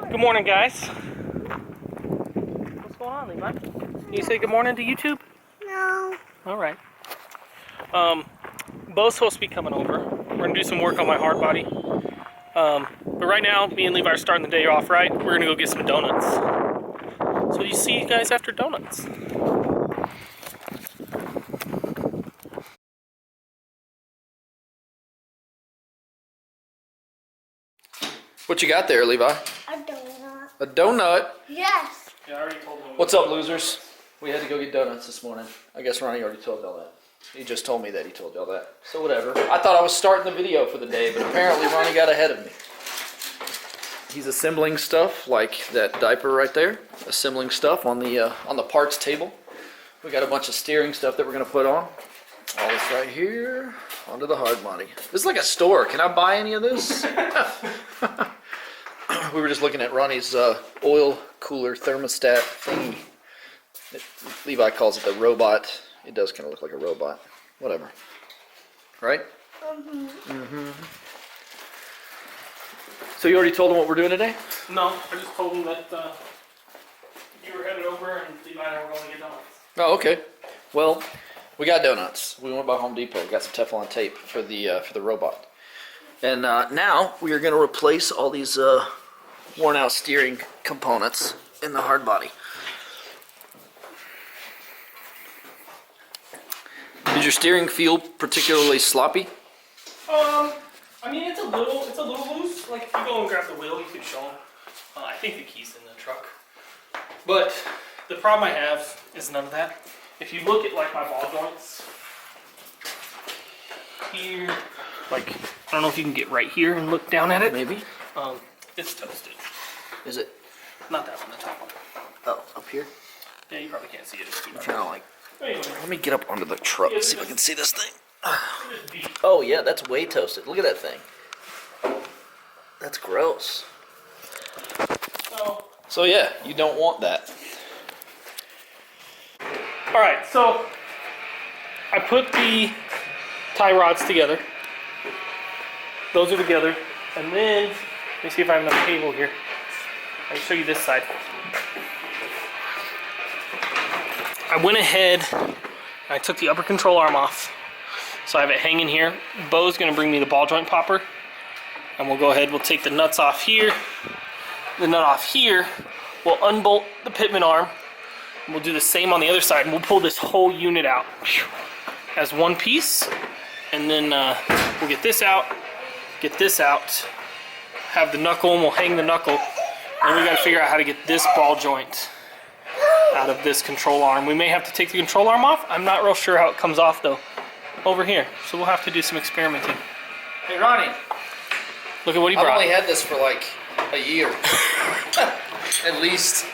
Good morning, guys. What's going on, Levi? Can you say good morning to YouTube? No. All right. Beau's supposed to be coming over. We're gonna do some work on my hard body. But right now, me and Levi are starting the day off right. We're gonna go get some donuts. So you see you guys after donuts. What you got there, Levi? A donut. A donut? Yes. Yeah, I already told them. What's up, losers? We had to go get donuts this morning. I guess Ronnie already told y'all that. He just told me that he told y'all that. So whatever. I thought I was starting the video for the day, but apparently Ronnie got ahead of me. He's assembling stuff like that diaper right there. Assembling stuff on the parts table. We got a bunch of steering stuff that we're gonna put on. All this right here onto the hard body. This is like a store. Can I buy any of this? We were just looking at Ronnie's oil cooler thermostat thingy. Levi calls it the robot. It does kind of look like a robot. Whatever. Right? Mm-hmm. So you already told him what we're doing today? No, I just told them that you were headed over and Levi and I were going to get donuts. Oh, okay. Well, we got donuts. We went by Home Depot. We got some Teflon tape for the robot. And now we are going to replace all these worn out steering components in the hard body. Did your steering feel particularly sloppy? I mean it's a little loose. Like if you go and grab the wheel, you could show them. I think the key's in the truck. But the problem I have is none of that. If you look at like my ball joints here, like I don't know if you can get right here and look down at it. Maybe. It's toasted. Is it? Not that one, the top one. Oh, up here? Yeah, you probably can't see it. It's too dark. Kind of like. Anyway, Let me get up onto the truck and see if I can see this thing. just beat. Oh yeah, that's way toasted. Look at that thing. That's gross. So yeah, you don't want that. All right, so I put the tie rods together. Those are together, and then let me see if I have enough cable here. I can show you this side. I went ahead and I took the upper control arm off. So I have it hanging here. Beau's gonna bring me the ball joint popper. And we'll go ahead, we'll take the nuts off here. The nut off here. We'll unbolt the pitman arm. And we'll do the same on the other side and we'll pull this whole unit out as one piece. And then we'll get this out, have the knuckle and we'll hang the knuckle. And we gotta figure out how to get this ball joint out of this control arm. We may have to take the control arm off. I'm not real sure how it comes off though. Over here. So we'll have to do some experimenting. Hey Ronnie. Look at what he brought. I've only had this for like a year. At least.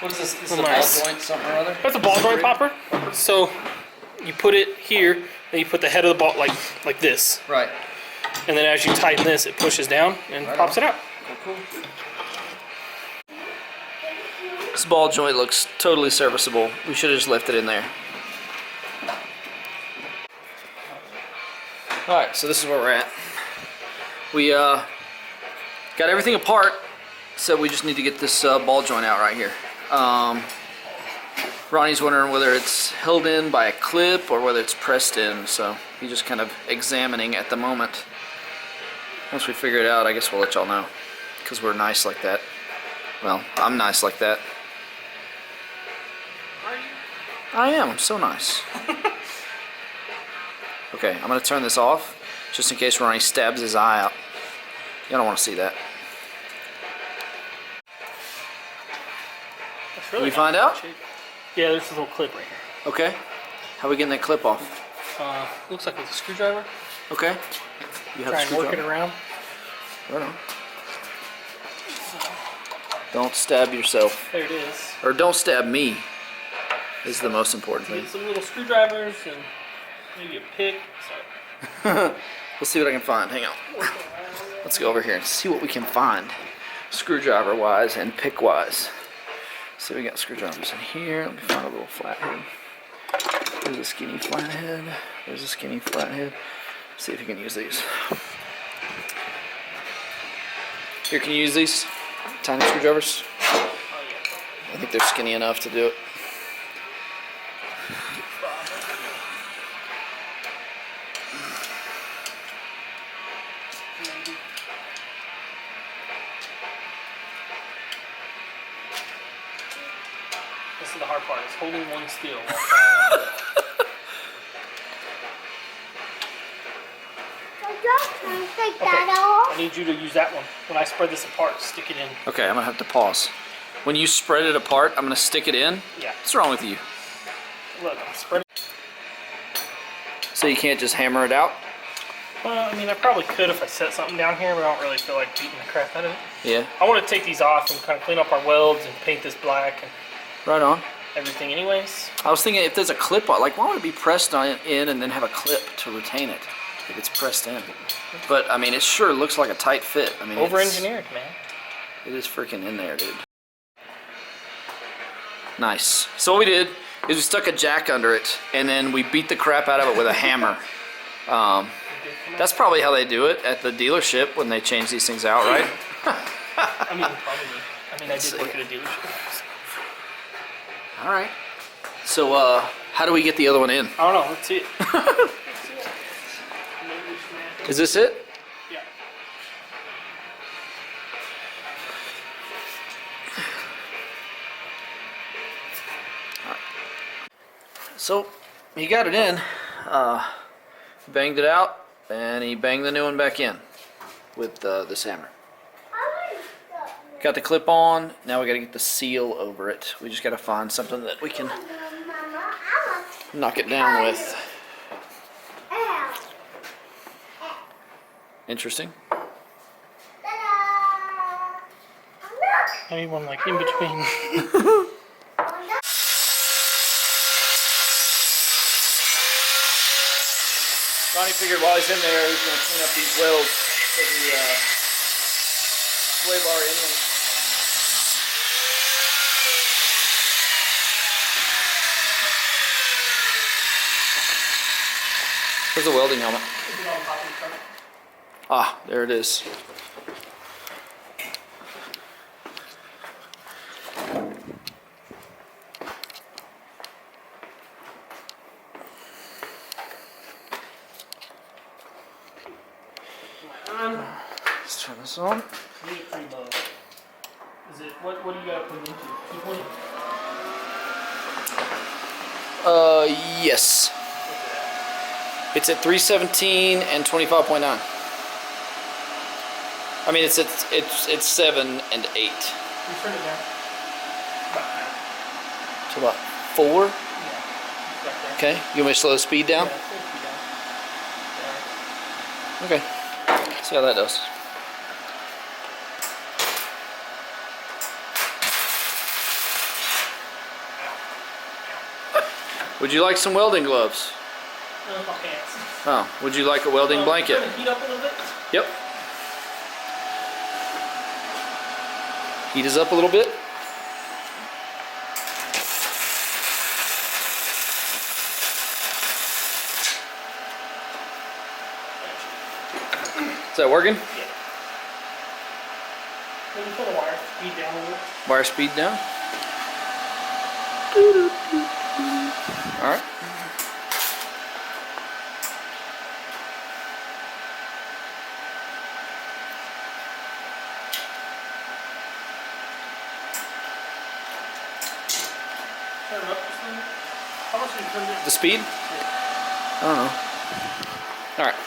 What is this? This is a ball joint something or other? That's a ball joint popper. So you put it here, then you put the head of the ball like this. Right. And then as you tighten this, it pushes down and pops it out. Cool. This ball joint looks totally serviceable. We should have just left it in there. Alright, so this is where we're at. We got everything apart, so we just need to get this ball joint out right here. Ronnie's wondering whether it's held in by a clip or whether it's pressed in, so he's just kind of examining at the moment. Once we figure it out, I guess we'll let y'all know, because we're nice like that. Well, I'm nice like that. Are you? I am. I'm so nice. Okay, I'm going to turn this off, just in case Ronnie stabs his eye out. You don't want to see that. That's really Did we find out? shape. Yeah, there's a little clip right here. Okay. How are we getting that clip off? Looks like it's a screwdriver. Okay. You have Try a and work it screwdriver? around. Right on. Don't stab yourself. There it is. Or don't stab me, is the most important thing. Get some little screwdrivers and maybe a pick. Sorry. We'll see what I can find. Hang on. Let's go over here and see what we can find. Screwdriver wise and pick wise. See, we got screwdrivers in here. Let me find a little flathead. There's a skinny flathead. There's a skinny flathead. See if you can use these. Here, can you use these tiny screwdrivers? I think they're skinny enough to do it. This is the hard part, is holding one still while trying on Take Okay. that off. I need you to use that one. When I spread this apart, stick it in. Okay, I'm gonna have to pause. When you spread it apart, I'm gonna stick it in. Yeah. What's wrong with you? Look, I'm spreading. So you can't just hammer it out? Well, I mean, I probably could if I set something down here, but I don't really feel like beating the crap out of it. Yeah. I want to take these off and kind of clean up our welds and paint this black and Right on. everything anyways. I was thinking if there's a clip on, like why would it be pressed on in and then have a clip to retain it if it's pressed in? But I mean, it sure looks like a tight fit. I mean, Over-engineered, man. It is freaking in there, dude. Nice. So what we did is we stuck a jack under it and then we beat the crap out of it with a hammer. That's probably how they do it at the dealership when they change these things out, right? I mean, probably. I mean, I did work at a dealership. All right. So how do we get the other one in? I don't know. Let's see it. Is this it? Yeah. So he got it in, banged it out, and he banged the new one back in with this hammer. Got the clip on, now we gotta get the seal over it. We just gotta find something that we can knock it down with. Interesting. I need one like in between. Ronnie figured while he's in there, he's gonna clean up these welds for the sway bar inlay. Where's the welding helmet? Ah, there it is. Let's turn this on. Need it pretty low. Is it, what do you got to put it into? 220? Yes. It's at 317 and 25.9. I mean, it's 7 and 8. You turn it down. About half. So about 4. Yeah. It's right there. Okay. You want me to slow the speed down? Yeah, it's gonna be down. Okay. See how that does. Would you like some welding gloves? No, my pants. Oh, would you like a welding blanket? Turn the heat up a little bit. Yep. Heat us up a little bit. Is that working? Yeah. Then you put the wire speed down a little. Wire speed down. All right. Turn it up just a little. How much did you turn it? The speed? I don't know. All right.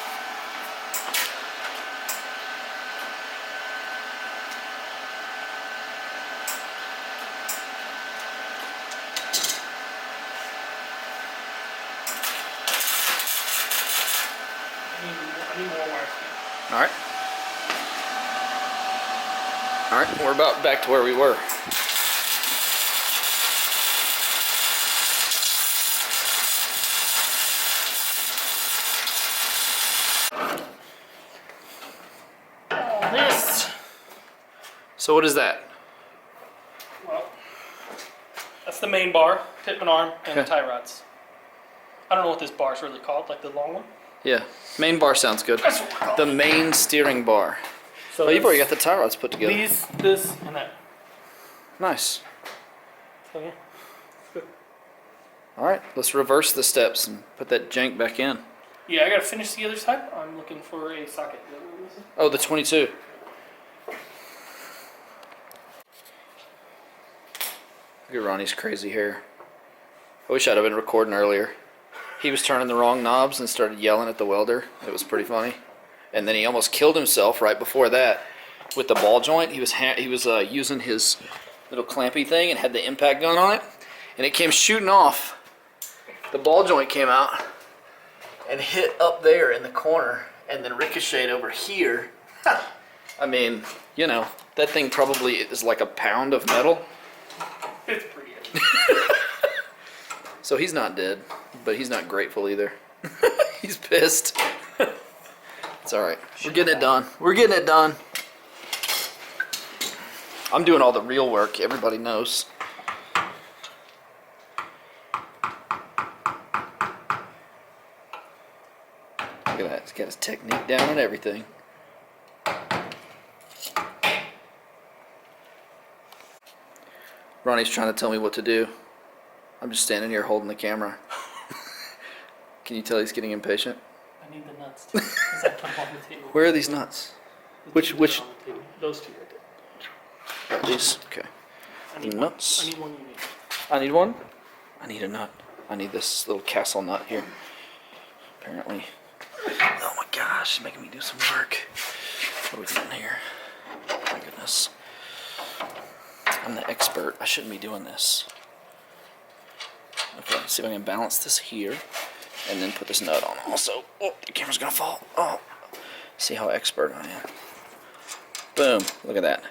I need more wire speed. All right. All right. We're about back to where we were. This. So what is that? Well, that's the main bar, Pitman arm, and the Okay. tie rods. I don't know what this bar is really called, like the long one. Yeah. Main bar sounds good. That's what we're calling The main steering bar. So Oh, you've already there's got the tie rods put together. these, this, and that. Nice. So yeah. All right, let's reverse the steps and put that jank back in. Yeah, I gotta finish the other side. I'm looking for a socket. Is that what this is? Oh, the 22. Look at Ronnie's crazy hair. I wish I'd have been recording earlier. He was turning the wrong knobs and started yelling at the welder. It was pretty funny. And then he almost killed himself right before that with the ball joint. He was using his little clampy thing and had the impact gun on it, and it came shooting off. The ball joint came out and hit up there in the corner, and then ricocheted over here. I mean, you know, that thing probably is like a pound of metal. It's pretty heavy. So he's not dead, but he's not grateful either. He's pissed. It's all right. We're getting it done. We're getting it done. I'm doing all the real work. Everybody knows. Look at that. He's got his technique down and everything. Ronnie's trying to tell me what to do. I'm just standing here holding the camera. Can you tell he's getting impatient? I need the nuts too, because I put them on the table. Where are these nuts? The Which- two which- that are on the table. Those two right there. These? Okay. I need Nuts. One. I need one you need. I need one? I need a nut. I need this little castle nut here. Apparently. Oh my gosh, it's making me do some work. What are we doing here? My goodness. I'm the expert. I shouldn't be doing this. Okay, see if I can balance this here. And then put this nut on also. Oh, the camera's gonna fall. Oh. See how expert I am. Boom. Look at that.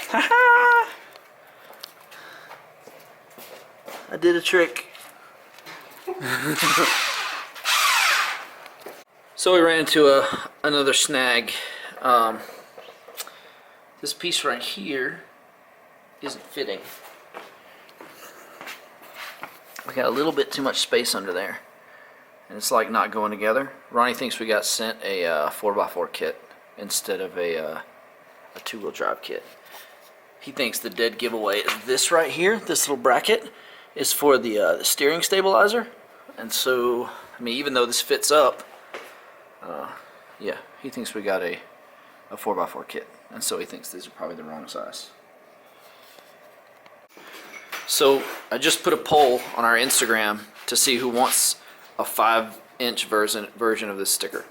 Ha-ha! I did a trick. So we ran into another snag. This piece right here isn't fitting. We got a little bit too much space under there, and it's like not going together. Ronnie thinks we got sent a 4x4 kit instead of a two-wheel drive kit. He thinks the dead giveaway is this right here, this little bracket, is for the steering stabilizer. And so, I mean, even though this fits up, yeah, he thinks we got a 4x4 kit. And so he thinks these are probably the wrong size. So I just put a poll on our Instagram to see who wants a 5-inch version of this sticker.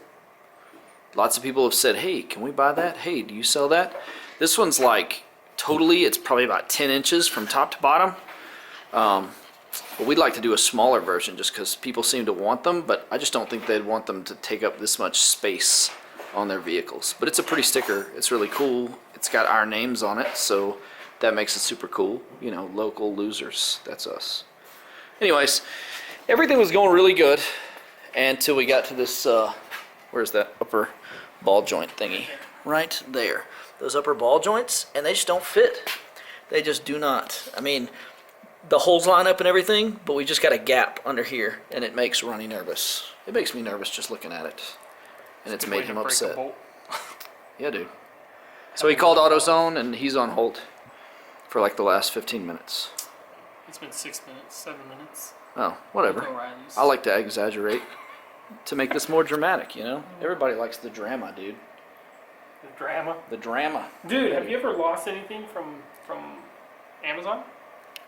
Lots of people have said, hey, can we buy that? Hey, do you sell that? This one's like, totally, it's probably about 10 inches from top to bottom. But we'd like to do a smaller version just because people seem to want them, but I just don't think they'd want them to take up this much space on their vehicles. But it's a pretty sticker. It's really cool. It's got our names on it, so that makes it super cool. You know, local losers. That's us. Anyways, everything was going really good until we got to this, where's that upper ball joint thingy? Right there. Those upper ball joints, and they just don't fit. They just do not. I mean, the holes line up and everything, but we just got a gap under here, and it makes Ronnie nervous. It makes me nervous just looking at it, and it's made him upset. Yeah, dude. So he called AutoZone, and he's on hold for like the last 15 minutes. It's been 6 minutes, 7 minutes. Oh, whatever. O'Reilly's. I like to exaggerate to make this more dramatic, you know? Everybody likes the drama, dude. The drama. The drama. Dude, have you ever lost anything from Amazon?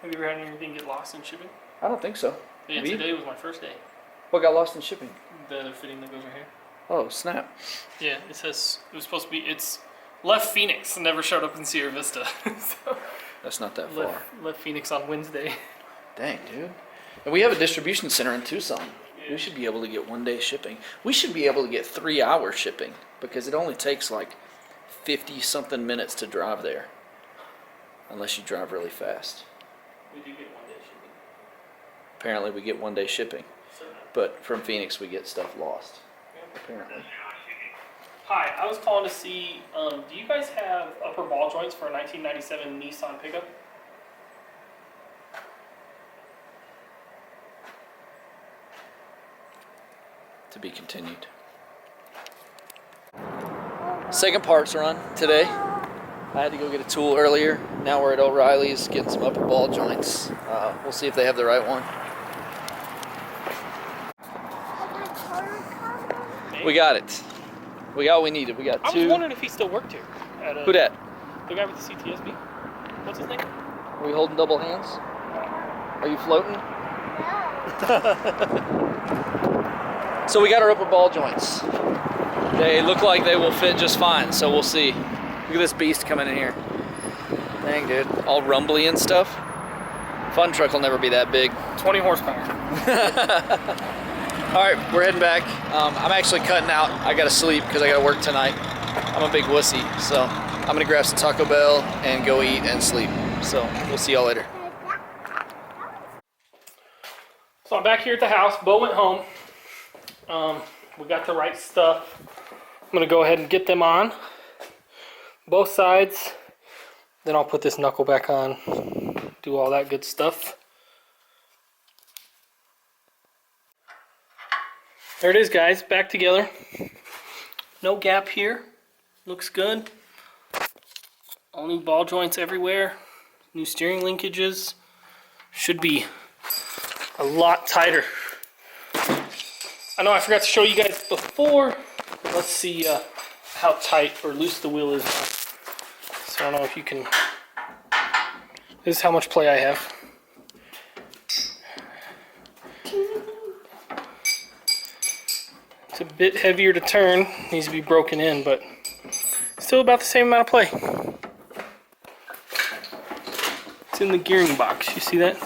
Have you ever had anything get lost in shipping? I don't think so. Yeah, Have you? today was my first day. What got lost in shipping? The fitting that goes right here. Oh, snap. Yeah, it says it was supposed to be. It's left Phoenix, never showed up in Sierra Vista. So That's not that far. left Phoenix on Wednesday. Dang, dude. And we have a distribution center in Tucson. Yeah. We should be able to get 1-day shipping. We should be able to get 3-hour shipping because it only takes like 50-something minutes to drive there. Unless you drive really fast. We do get 1-day shipping. Apparently we get 1-day shipping. But from Phoenix we get stuff lost. Yeah. Apparently. Hi, I was calling to see, do you guys have upper ball joints for a 1997 Nissan pickup? To be continued. Second parts run today. I had to go get a tool earlier. Now we're at O'Reilly's getting some upper ball joints. We'll see if they have the right one. We got it. We got what we needed. We got I two. was wondering if he still worked here. At, Who dat? The guy with the CTSB. What's his name? Are we holding double hands? Are you floating? So we got our upper ball joints. They look like they will fit just fine, so we'll see. Look at this beast coming in here. Dang, dude. All rumbly and stuff. Fun truck will never be that big. 20 horsepower. All right, we're heading back. I'm actually cutting out. I gotta sleep because I gotta work tonight. I'm a big wussy, so I'm gonna grab some Taco Bell and go eat and sleep. So we'll see y'all later. So I'm back here at the house. Beau went home. We got the right stuff. I'm gonna go ahead and get them on both sides. Then I'll put this knuckle back on, do all that good stuff. There it is, guys, back together. No gap here. Looks good. All new ball joints everywhere. New steering linkages. Should be a lot tighter. I know I forgot to show you guys before. Let's see how tight or loose the wheel is now. So I don't know if you can. This is how much play I have. It's a bit heavier to turn. Needs to be broken in, but still about the same amount of play. It's in the gearing box. You see that?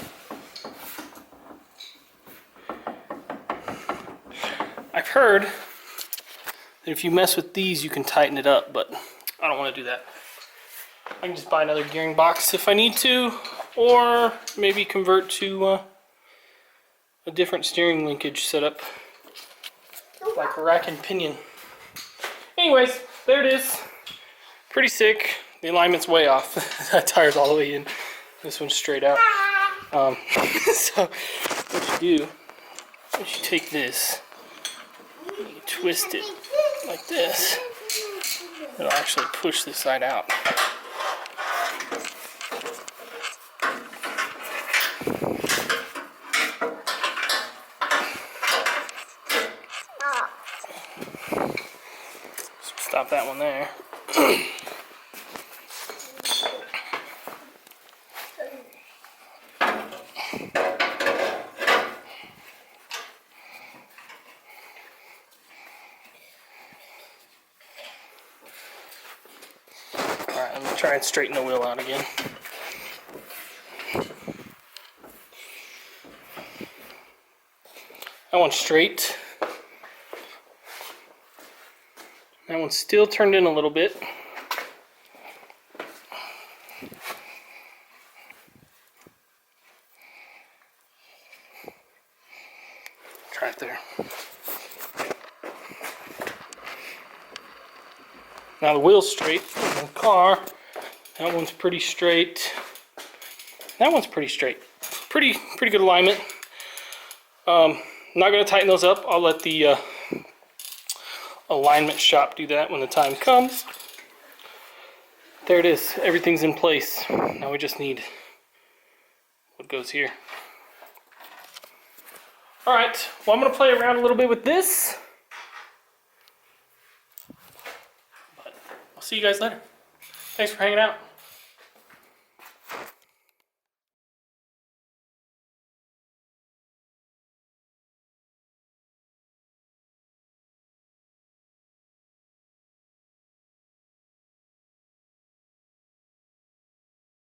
I've heard that if you mess with these, you can tighten it up, but I don't want to do that. I can just buy another gearing box if I need to, or maybe convert to a different steering linkage setup, like a rack and pinion. Anyways, there it is. Pretty sick. The alignment's way off. That tire's all the way in. This one's straight out. So what you do is you take this, you twist it like this. It'll actually push this side out. Stop that one there. Alright, I'm going to try and straighten the wheel out again. That one's straight. That one's still turned in a little bit. Try it there. Now the wheel's straight in the car. That one's pretty straight. That one's pretty straight. Pretty good alignment. Not going to tighten those up. I'll let the alignment shop do that when the time comes. There it is. Everything's in place. Now we just need what goes here. Alright, well, I'm going to play around a little bit with this. But I'll see you guys later. Thanks for hanging out.